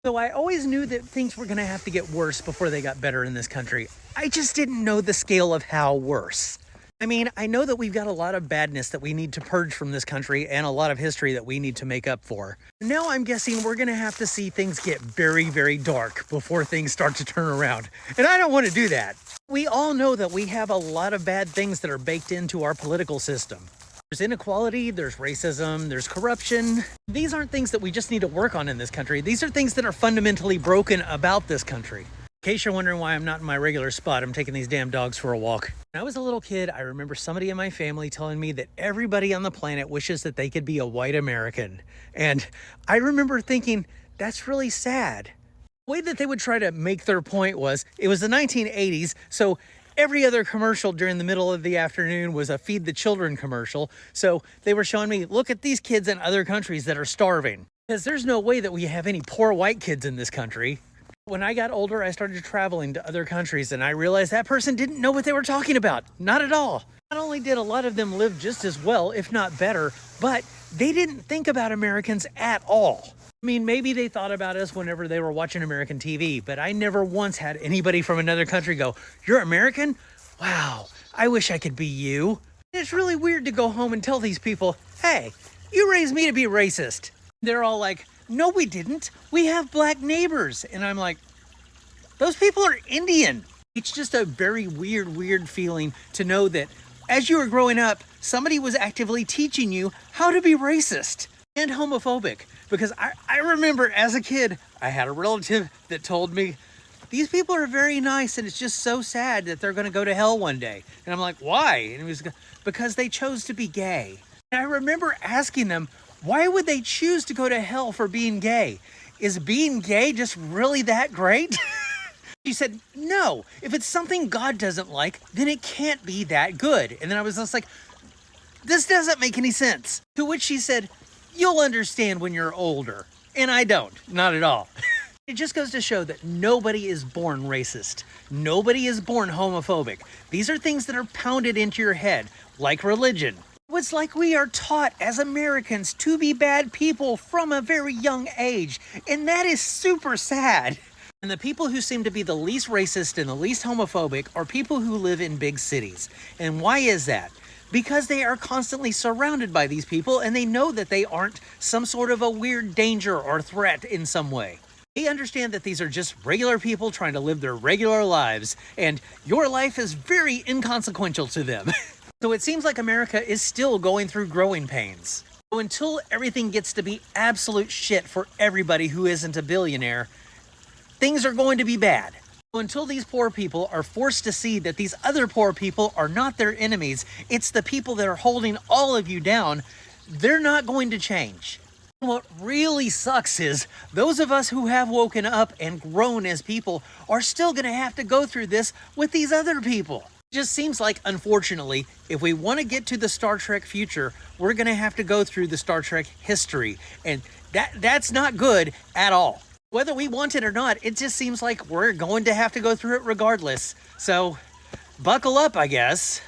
So I always knew that things were going to have to get worse before they got better in this country. I just didn't know the scale of how worse. I mean, I know that we've got a lot of badness that we need to purge from this country and a lot of history that we need to make up for. Now I'm guessing we're going to have to see things get very, very dark before things start to turn around. And I don't want to do that. We all know that we have a lot of bad things that are baked into our political system. There's inequality, there's racism, there's corruption. These aren't things that we just need to work on in this country. These are things that are fundamentally broken about this country. In case you're wondering why I'm not in my regular spot, I'm taking these damn dogs for a walk. When I was a little kid, I remember somebody in my family telling me that everybody on the planet wishes that they could be a white American. And I remember thinking, that's really sad. The way that they would try to make their point was, it was the 1980s, so every other commercial during the middle of the afternoon was a Feed the Children commercial. So they were showing me, look at these kids in other countries that are starving. Because there's no way that we have any poor white kids in this country. When I got older, I started traveling to other countries and I realized that person didn't know what they were talking about. Not at all. Not only did a lot of them live just as well, if not better, but they didn't think about Americans at all. I mean, maybe they thought about us whenever they were watching American TV, but I never once had anybody from another country go, "You're American? Wow, I wish I could be you." It's really weird to go home and tell these people, "Hey, you raised me to be racist." They're all like, "No, we didn't. We have black neighbors." And I'm like, those people are Indian. It's just a very weird feeling to know that as you were growing up, somebody was actively teaching you how to be racist and homophobic. Because I remember as a kid, I had a relative that told me, these people are very nice and it's just so sad that they're going to go to hell one day. And I'm like, why? And it was because they chose to be gay. And I remember asking them, why would they choose to go to hell for being gay? Is being gay just really that great? She said, no, if it's something God doesn't like, then it can't be that good. And then I was just like, this doesn't make any sense. To which she said, you'll understand when you're older. And I don't, not at all. It just goes to show that nobody is born racist. Nobody is born homophobic. These are things that are pounded into your head, like religion. It's like we are taught as Americans to be bad people from a very young age. And that is super sad. And the people who seem to be the least racist and the least homophobic are people who live in big cities. And why is that? Because they are constantly surrounded by these people and they know that they aren't some sort of a weird danger or threat in some way. They understand that these are just regular people trying to live their regular lives, and your life is very inconsequential to them. So it seems like America is still going through growing pains. So until everything gets to be absolute shit for everybody who isn't a billionaire, things are going to be bad. Until these poor people are forced to see that these other poor people are not their enemies, it's the people that are holding all of you down, they're not going to change. What really sucks is those of us who have woken up and grown as people are still going to have to go through this with these other people. It just seems like, unfortunately, if we want to get to the Star Trek future, we're going to have to go through the Star Trek history. And that's not good at all. Whether we want it or not, it just seems like we're going to have to go through it regardless. So, buckle up, I guess.